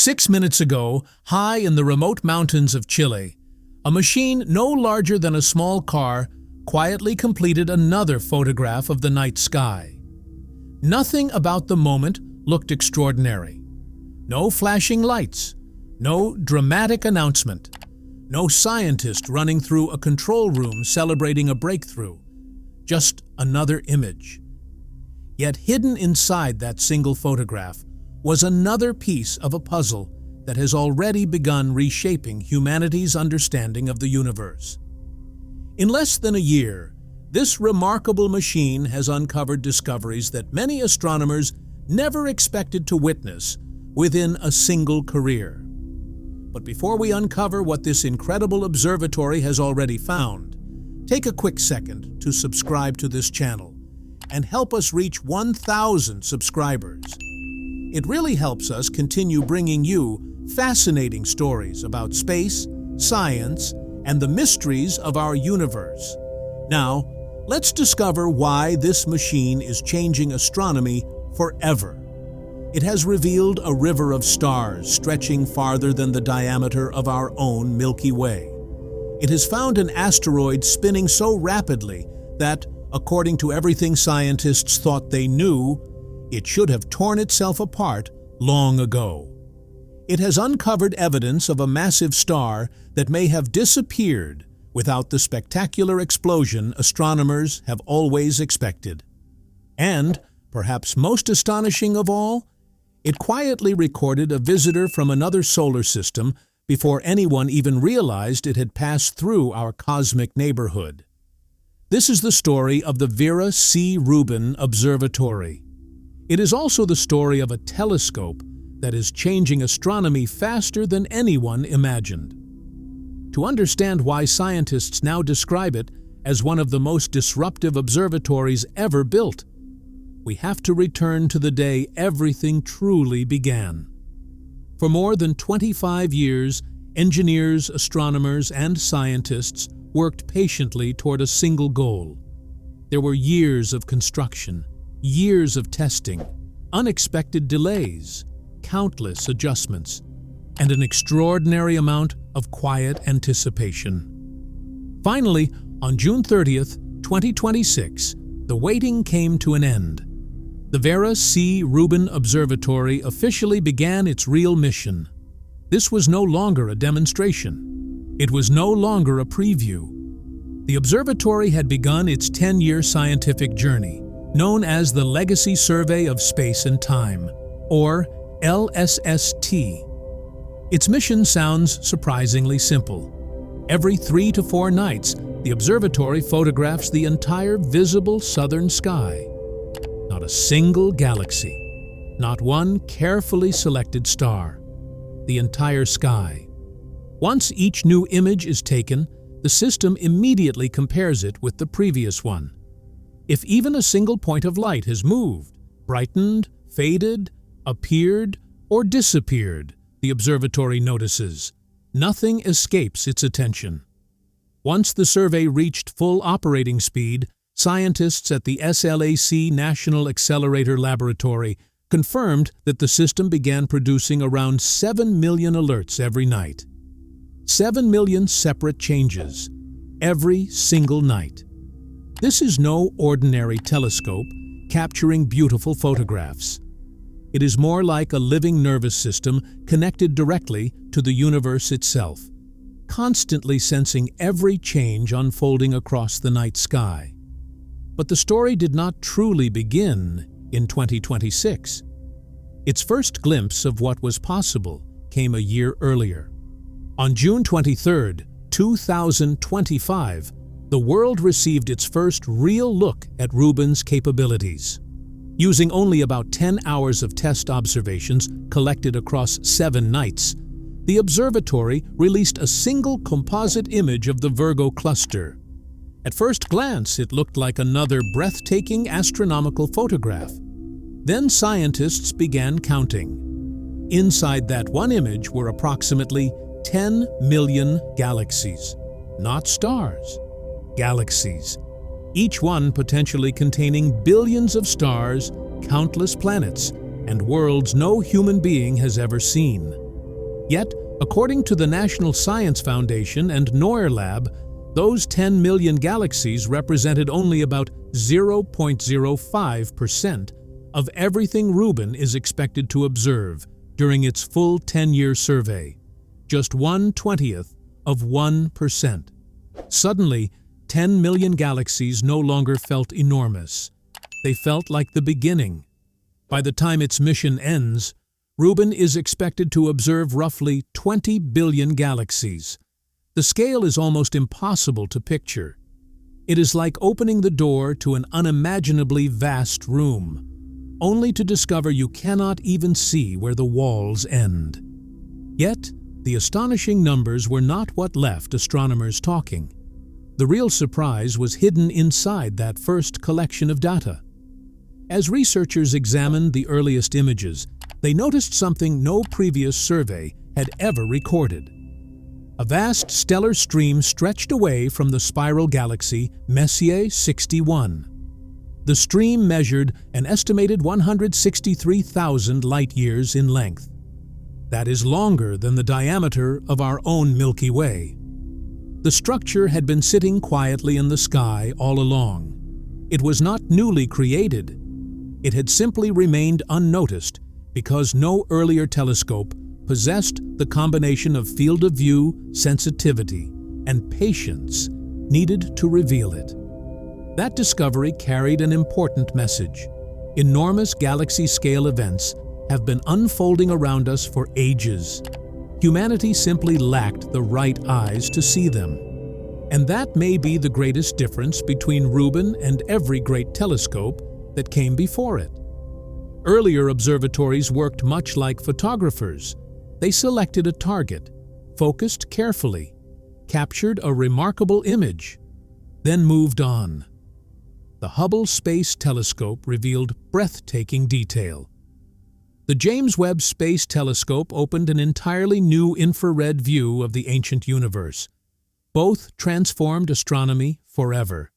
6 minutes ago, high in the remote mountains of Chile, a machine no larger than a small car quietly completed another photograph of the night sky. Nothing about the moment looked extraordinary. No flashing lights, no dramatic announcement, no scientist running through a control room celebrating a breakthrough, just another image. Yet hidden inside that single photograph was another piece of a puzzle that has already begun reshaping humanity's understanding of the universe. In less than a year, this remarkable machine has uncovered discoveries that many astronomers never expected to witness within a single career. But before we uncover what this incredible observatory has already found, take a quick second to subscribe to this channel and help us reach 1,000 subscribers. It really helps us continue bringing you fascinating stories about space, science, and the mysteries of our universe. Now, let's discover why this machine is changing astronomy forever. It has revealed a river of stars stretching farther than the diameter of our own Milky Way. It has found an asteroid spinning so rapidly that, according to everything scientists thought they knew, it should have torn itself apart long ago. It has uncovered evidence of a massive star that may have disappeared without the spectacular explosion astronomers have always expected. And, perhaps most astonishing of all, it quietly recorded a visitor from another solar system before anyone even realized it had passed through our cosmic neighborhood. This is the story of the Vera C. Rubin Observatory. It is also the story of a telescope that is changing astronomy faster than anyone imagined. To understand why scientists now describe it as one of the most disruptive observatories ever built, we have to return to the day everything truly began. For more than 25 years, engineers, astronomers, and scientists worked patiently toward a single goal. There were years of construction, years of testing, unexpected delays, countless adjustments, and an extraordinary amount of quiet anticipation. Finally, on June 30th, 2026, the waiting came to an end. The Vera C. Rubin Observatory officially began its real mission. This was no longer a demonstration. It was no longer a preview. The observatory had begun its 10-year scientific journey, known as the Legacy Survey of Space and Time, or LSST. Its mission sounds surprisingly simple. Every 3 to 4 nights, the observatory photographs the entire visible southern sky. Not a single galaxy, not one carefully selected star. The entire sky. Once each new image is taken, the system immediately compares it with the previous one. If even a single point of light has moved, brightened, faded, appeared, or disappeared, the observatory notices. Nothing escapes its attention. Once the survey reached full operating speed, scientists at the SLAC National Accelerator Laboratory confirmed that the system began producing around 7 million alerts every night. 7 million separate changes, every single night. This is no ordinary telescope capturing beautiful photographs. It is more like a living nervous system connected directly to the universe itself, constantly sensing every change unfolding across the night sky. But the story did not truly begin in 2026. Its first glimpse of what was possible came a year earlier. On June 23, 2025, the world received its first real look at Rubin's capabilities. Using only about 10 hours of test observations collected across 7 nights, the observatory released a single composite image of the Virgo cluster. At first glance, it looked like another breathtaking astronomical photograph. Then scientists began counting. Inside that one image were approximately 10 million galaxies. Not stars, galaxies. Each one potentially containing billions of stars, countless planets, and worlds no human being has ever seen. Yet, according to the National Science Foundation and Neuer Lab, those 10 million galaxies represented only about 0.05% of everything Rubin is expected to observe during its full 10-year survey, just 1/20th of 1%. Suddenly, 10 million galaxies no longer felt enormous. They felt like the beginning. By the time its mission ends, Rubin is expected to observe roughly 20 billion galaxies. The scale is almost impossible to picture. It is like opening the door to an unimaginably vast room, only to discover you cannot even see where the walls end. Yet, the astonishing numbers were not what left astronomers talking. The real surprise was hidden inside that first collection of data. As researchers examined the earliest images, they noticed something no previous survey had ever recorded. A vast stellar stream stretched away from the spiral galaxy Messier 61. The stream measured an estimated 163,000 light-years in length. That is longer than the diameter of our own Milky Way. The structure had been sitting quietly in the sky all along. It was not newly created. It had simply remained unnoticed because no earlier telescope possessed the combination of field of view, sensitivity, and patience needed to reveal it. That discovery carried an important message. Enormous galaxy-scale events have been unfolding around us for ages. Humanity simply lacked the right eyes to see them. And that may be the greatest difference between Rubin and every great telescope that came before it. Earlier observatories worked much like photographers. They selected a target, focused carefully, captured a remarkable image, then moved on. The Hubble Space Telescope revealed breathtaking detail. The James Webb Space Telescope opened an entirely new infrared view of the ancient universe. Both transformed astronomy forever.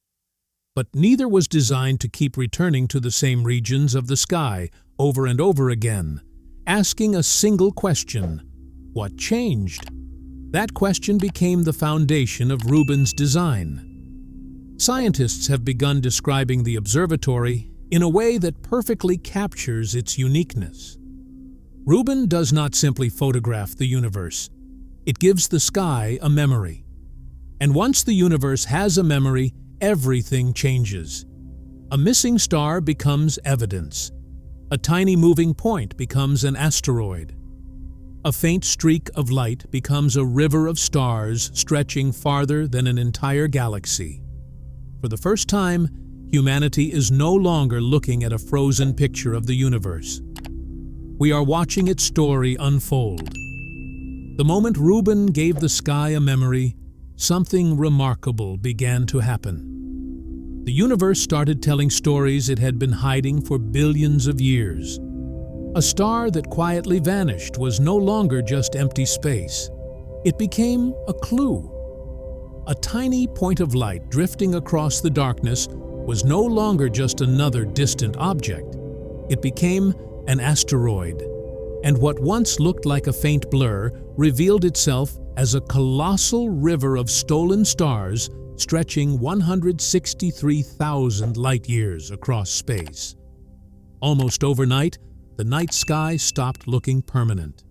But neither was designed to keep returning to the same regions of the sky over and over again, asking a single question: what changed? That question became the foundation of Rubin's design. Scientists have begun describing the observatory in a way that perfectly captures its uniqueness. Rubin does not simply photograph the universe. It gives the sky a memory. And once the universe has a memory, everything changes. A missing star becomes evidence. A tiny moving point becomes an asteroid. A faint streak of light becomes a river of stars stretching farther than an entire galaxy. For the first time, humanity is no longer looking at a frozen picture of the universe. We are watching its story unfold. The moment Rubin gave the sky a memory, something remarkable began to happen. The universe started telling stories it had been hiding for billions of years. A star that quietly vanished was no longer just empty space. It became a clue. A tiny point of light drifting across the darkness was no longer just another distant object. It became an asteroid, and what once looked like a faint blur revealed itself as a colossal river of stolen stars stretching 163,000 light-years across space. Almost overnight, the night sky stopped looking permanent.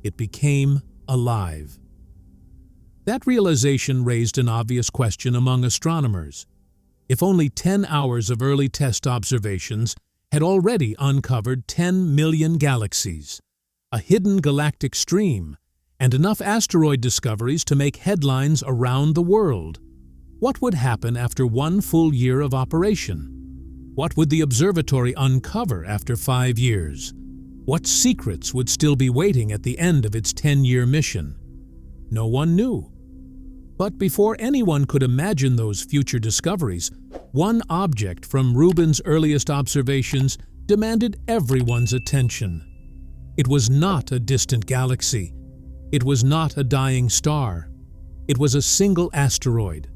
It became alive. That realization raised an obvious question among astronomers. If only 10 hours of early test observations had already uncovered 10 million galaxies, a hidden galactic stream, and enough asteroid discoveries to make headlines around the world, what would happen after one full year of operation? What would the observatory uncover after 5 years? What secrets would still be waiting at the end of its 10-year mission? No one knew. But before anyone could imagine those future discoveries, one object from Rubin's earliest observations demanded everyone's attention. It was not a distant galaxy. It was not a dying star. It was a single asteroid.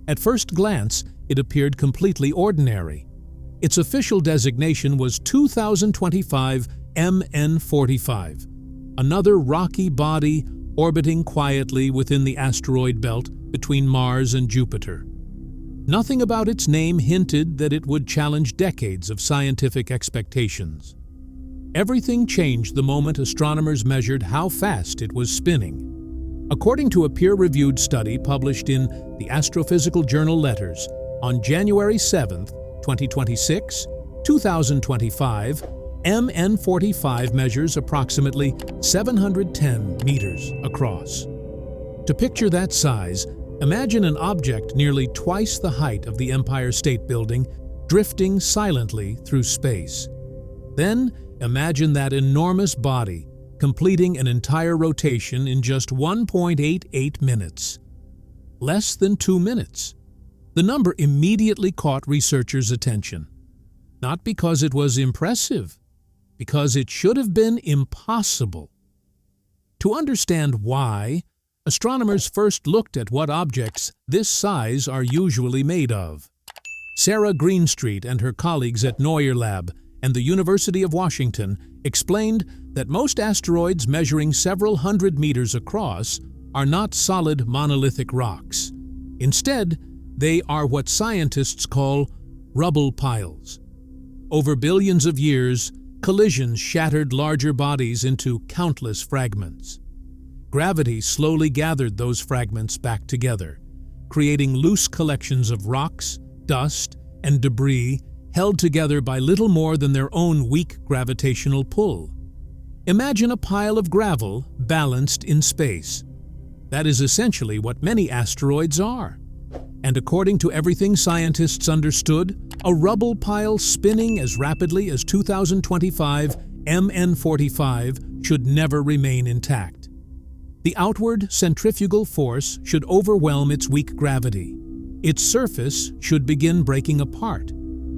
At first glance, it appeared completely ordinary. Its official designation was 2025 MN45, another rocky body orbiting quietly within the asteroid belt between Mars and Jupiter. Nothing about its name hinted that it would challenge decades of scientific expectations. Everything changed the moment astronomers measured how fast it was spinning. According to a peer-reviewed study published in the Astrophysical Journal Letters on January 7, 2026, 2025, MN45 measures approximately 710 meters across. To picture that size, imagine an object nearly twice the height of the Empire State Building drifting silently through space. Then, imagine that enormous body completing an entire rotation in just 1.88 minutes. Less than 2 minutes. The number immediately caught researchers' attention. Not because it was impressive, because it should have been impossible. To understand why, astronomers first looked at what objects this size are usually made of. Sarah Greenstreet and her colleagues at Neuer Lab and the University of Washington explained that most asteroids measuring several hundred meters across are not solid monolithic rocks. Instead, they are what scientists call rubble piles. Over billions of years, collisions shattered larger bodies into countless fragments. Gravity slowly gathered those fragments back together, creating loose collections of rocks, dust, and debris held together by little more than their own weak gravitational pull. Imagine a pile of gravel balanced in space. That is essentially what many asteroids are. And according to everything scientists understood, a rubble pile spinning as rapidly as 2025 MN45 should never remain intact. The outward centrifugal force should overwhelm its weak gravity. Its surface should begin breaking apart.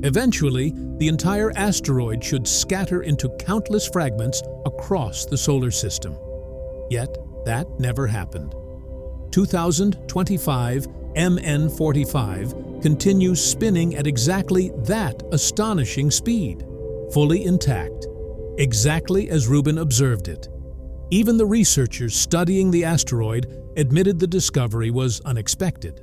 Eventually, the entire asteroid should scatter into countless fragments across the solar system. Yet, that never happened. 2025 MN45 continues spinning at exactly that astonishing speed, fully intact, exactly as Rubin observed it. Even the researchers studying the asteroid admitted the discovery was unexpected.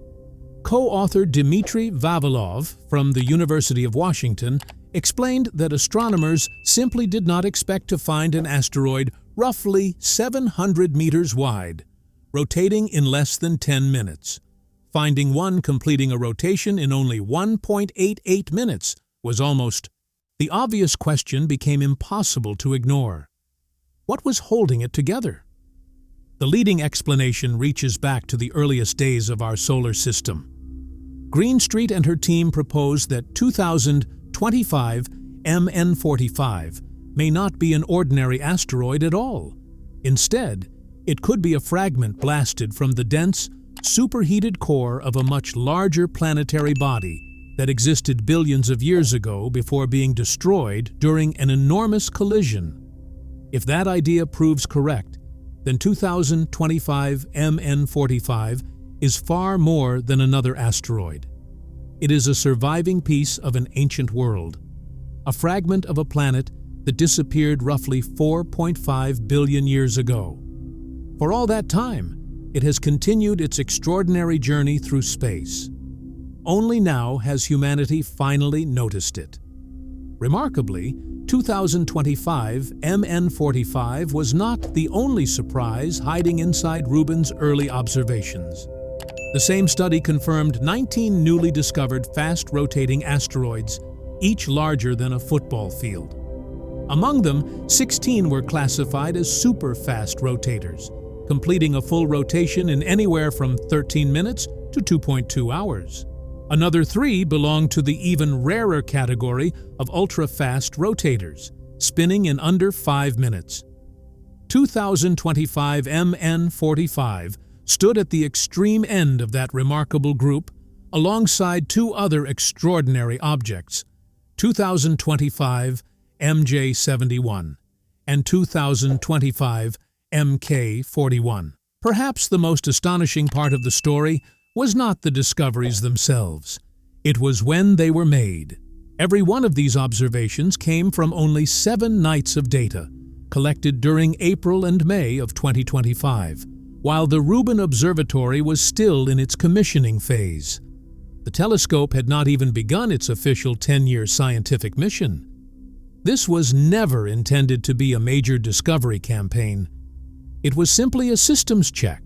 Co-author Dmitry Vavilov from the University of Washington explained that astronomers simply did not expect to find an asteroid roughly 700 meters wide, rotating in less than 10 minutes. Finding one completing a rotation in only 1.88 minutes was almost. The obvious question became impossible to ignore. What was holding it together? The leading explanation reaches back to the earliest days of our solar system. Greenstreet and her team proposed that 2025 MN45 may not be an ordinary asteroid at all. Instead, it could be a fragment blasted from the dense, superheated core of a much larger planetary body that existed billions of years ago before being destroyed during an enormous collision. If that idea proves correct, then 2025 MN45 is far more than another asteroid. It is a surviving piece of an ancient world, a fragment of a planet that disappeared roughly 4.5 billion years ago. For all that time, it has continued its extraordinary journey through space. Only now has humanity finally noticed it. Remarkably, 2025 MN45 was not the only surprise hiding inside Rubin's early observations. The same study confirmed 19 newly discovered fast-rotating asteroids, each larger than a football field. Among them, 16 were classified as super-fast rotators, completing a full rotation in anywhere from 13 minutes to 2.2 hours. Another 3 belong to the even rarer category of ultra-fast rotators, spinning in under 5 minutes. 2025 MN45 stood at the extreme end of that remarkable group, alongside 2 other extraordinary objects, 2025 MJ71 and 2025 MK41. Perhaps the most astonishing part of the story was not the discoveries themselves. It was when they were made. Every one of these observations came from only 7 nights of data, collected during April and May of 2025, while the Rubin Observatory was still in its commissioning phase. The telescope had not even begun its official 10-year scientific mission. This was never intended to be a major discovery campaign. It was simply a systems check,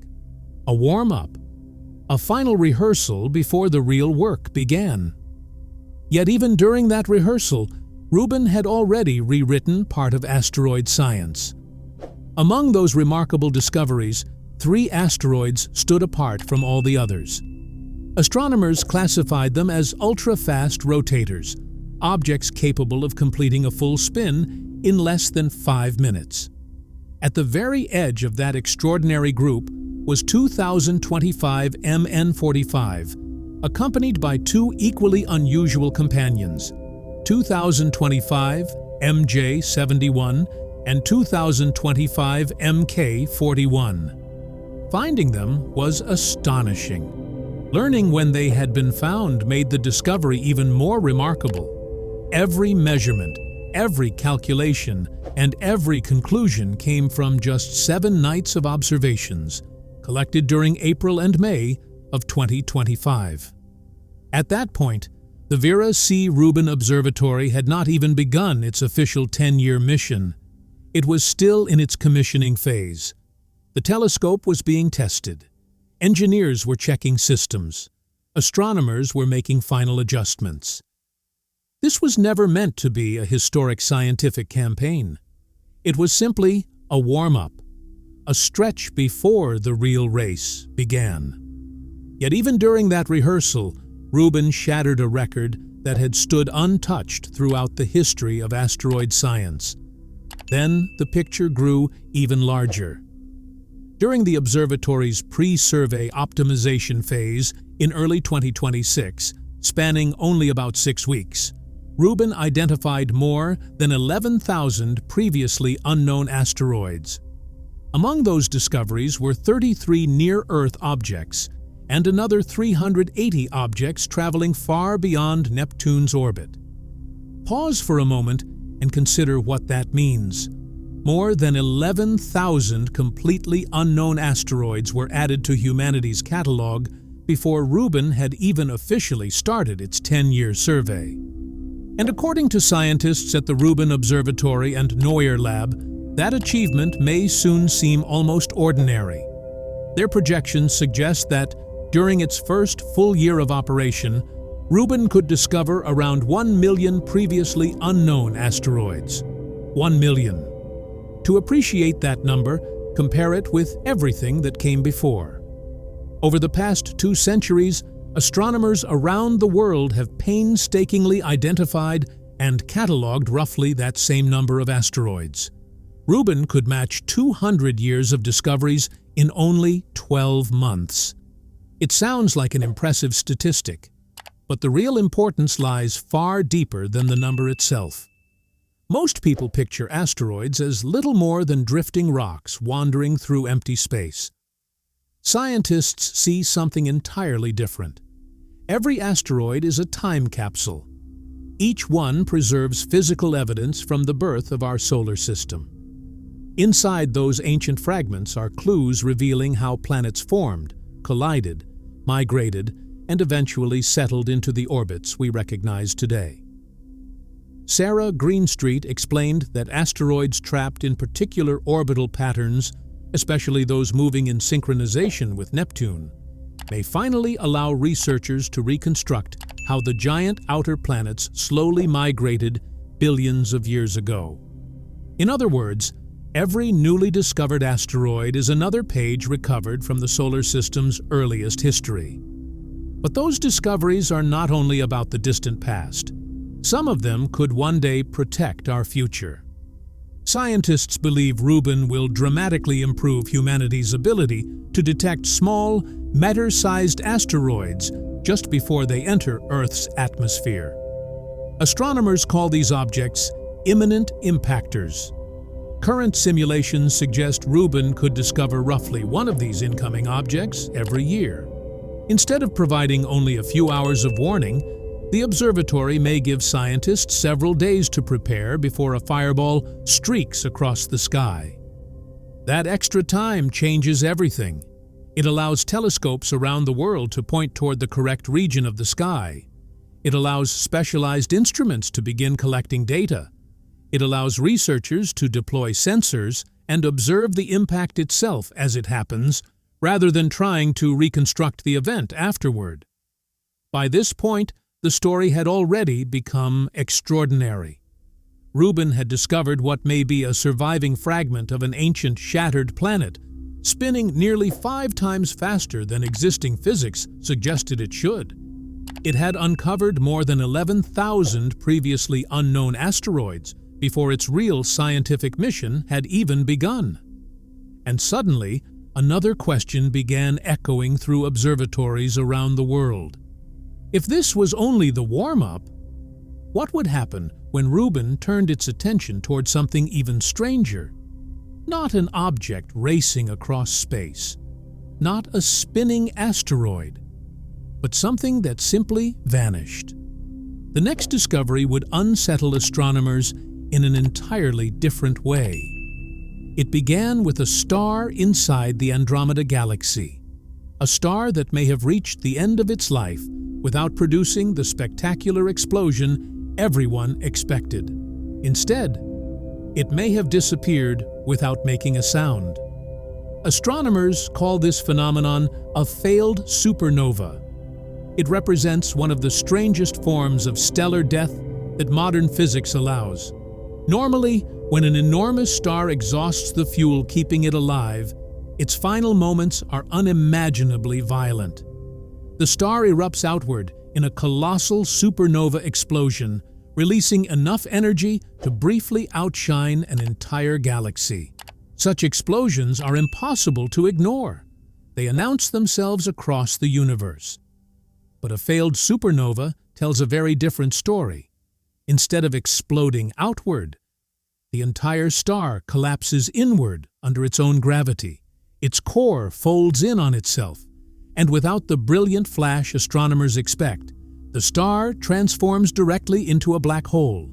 a warm-up, a final rehearsal before the real work began. Yet even during that rehearsal, Rubin had already rewritten part of asteroid science. Among those remarkable discoveries, 3 asteroids stood apart from all the others. Astronomers classified them as ultra-fast rotators, objects capable of completing a full spin in less than 5 minutes. At the very edge of that extraordinary group was 2025 MN45, accompanied by 2 equally unusual companions, 2025 MJ71 and 2025 MK41. Finding them was astonishing. Learning when they had been found made the discovery even more remarkable. Every measurement, every calculation, and every conclusion came from just 7 nights of observations, collected during April and May of 2025. At that point, the Vera C. Rubin Observatory had not even begun its official 10-year mission. It was still in its commissioning phase. The telescope was being tested. Engineers were checking systems. Astronomers were making final adjustments. This was never meant to be a historic scientific campaign. It was simply a warm-up, a stretch before the real race began. Yet even during that rehearsal, Rubin shattered a record that had stood untouched throughout the history of asteroid science. Then the picture grew even larger. During the observatory's pre-survey optimization phase in early 2026, spanning only about 6 weeks, Rubin identified more than 11,000 previously unknown asteroids. Among those discoveries were 33 near-Earth objects and another 380 objects traveling far beyond Neptune's orbit. Pause for a moment and consider what that means. More than 11,000 completely unknown asteroids were added to humanity's catalog before Rubin had even officially started its 10-year survey. And according to scientists at the Rubin Observatory and Neuer Lab, that achievement may soon seem almost ordinary. Their projections suggest that, during its first full year of operation, Rubin could discover around 1 million previously unknown asteroids. 1 million. To appreciate that number, compare it with everything that came before. Over the past 2 centuries, astronomers around the world have painstakingly identified and catalogued roughly that same number of asteroids. Rubin could match 200 years of discoveries in only 12 months. It sounds like an impressive statistic, but the real importance lies far deeper than the number itself. Most people picture asteroids as little more than drifting rocks wandering through empty space. Scientists see something entirely different. Every asteroid is a time capsule. Each one preserves physical evidence from the birth of our solar system. Inside those ancient fragments are clues revealing how planets formed, collided, migrated, and eventually settled into the orbits we recognize today. Sarah Greenstreet explained that asteroids trapped in particular orbital patterns, especially those moving in synchronization with Neptune, may finally allow researchers to reconstruct how the giant outer planets slowly migrated billions of years ago. In other words, every newly discovered asteroid is another page recovered from the solar system's earliest history. But those discoveries are not only about the distant past. Some of them could one day protect our future. Scientists believe Rubin will dramatically improve humanity's ability to detect small, meteor-sized asteroids just before they enter Earth's atmosphere. Astronomers call these objects imminent impactors. Current simulations suggest Rubin could discover roughly one of these incoming objects every year. Instead of providing only a few hours of warning, The observatory may give scientists several days to prepare before a fireball streaks across the sky. That extra time changes everything. It allows telescopes around the world to point toward the correct region of the sky. It allows specialized instruments to begin collecting data. It allows researchers to deploy sensors and observe the impact itself as it happens, rather than trying to reconstruct the event afterward. By this point, the story had already become extraordinary. Rubin had discovered what may be a surviving fragment of an ancient shattered planet, spinning nearly 5 times faster than existing physics suggested it should. It had uncovered more than 11,000 previously unknown asteroids before its real scientific mission had even begun. And suddenly, another question began echoing through observatories around the world. If this was only the warm-up, what would happen when Rubin turned its attention toward something even stranger? Not an object racing across space, not a spinning asteroid, but something that simply vanished. The next discovery would unsettle astronomers in an entirely different way. It began with a star inside the Andromeda Galaxy, a star that may have reached the end of its life without producing the spectacular explosion everyone expected. Instead, it may have disappeared without making a sound. Astronomers call this phenomenon a failed supernova. It represents one of the strangest forms of stellar death that modern physics allows. Normally, when an enormous star exhausts the fuel keeping it alive, its final moments are unimaginably violent. The star erupts outward in a colossal supernova explosion, releasing enough energy to briefly outshine an entire galaxy. Such explosions are impossible to ignore. They announce themselves across the universe. But a failed supernova tells a very different story. Instead of exploding outward, the entire star collapses inward under its own gravity. Its core folds in on itself, and without the brilliant flash astronomers expect, the star transforms directly into a black hole.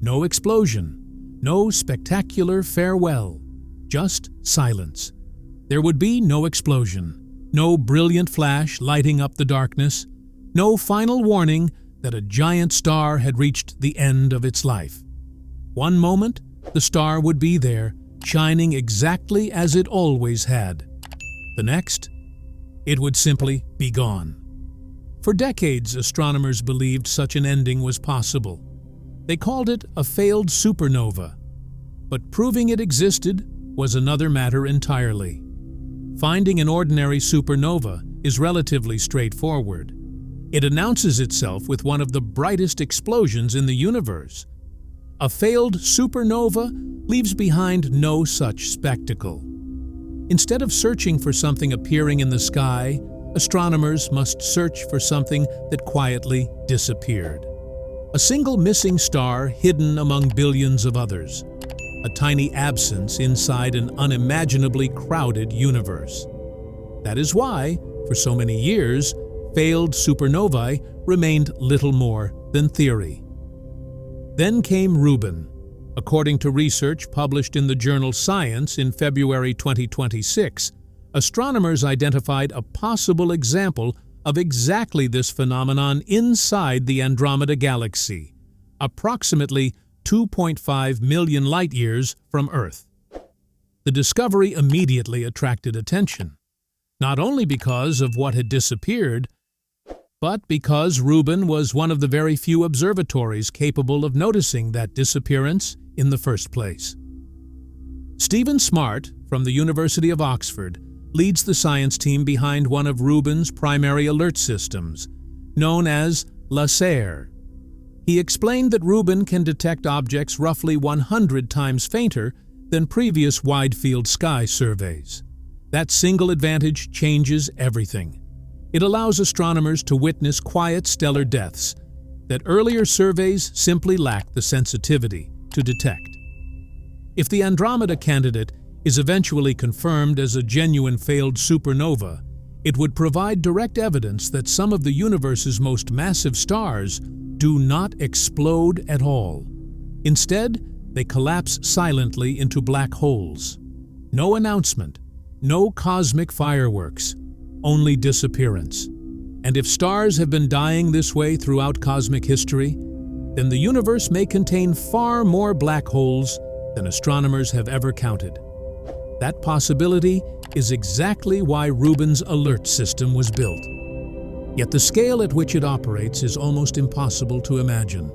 No explosion, no spectacular farewell, just silence. There would be no explosion, no brilliant flash lighting up the darkness, no final warning that a giant star had reached the end of its life. One moment, the star would be there, shining exactly as it always had. The next, it would simply be gone. For decades, astronomers believed such an ending was possible. They called it a failed supernova. But proving it existed was another matter entirely. Finding an ordinary supernova is relatively straightforward. It announces itself with one of the brightest explosions in the universe. A failed supernova leaves behind no such spectacle. Instead of searching for something appearing in the sky, astronomers must search for something that quietly disappeared. A single missing star hidden among billions of others. A tiny absence inside an unimaginably crowded universe. That is why, for so many years, failed supernovae remained little more than theory. Then came Rubin. According to research published in the journal Science in February 2026, astronomers identified a possible example of exactly this phenomenon inside the Andromeda Galaxy, approximately 2.5 million light-years from Earth. The discovery immediately attracted attention, not only because of what had disappeared, but because Rubin was one of the very few observatories capable of noticing that disappearance in the first place. Stephen Smart, from the University of Oxford, leads the science team behind one of Rubin's primary alert systems, known as LASER. He explained that Rubin can detect objects roughly 100 times fainter than previous wide-field sky surveys. That single advantage changes everything. It allows astronomers to witness quiet stellar deaths that earlier surveys simply lacked the sensitivity to detect. If the Andromeda candidate is eventually confirmed as a genuine failed supernova, It would provide direct evidence that some of the universe's most massive stars do not explode at all. Instead, they collapse silently into black holes. No announcement, no cosmic fireworks, only disappearance. And if stars have been dying this way throughout cosmic history, then the universe may contain far more black holes than astronomers have ever counted. That possibility is exactly why Rubin's alert system was built. Yet the scale at which it operates is almost impossible to imagine.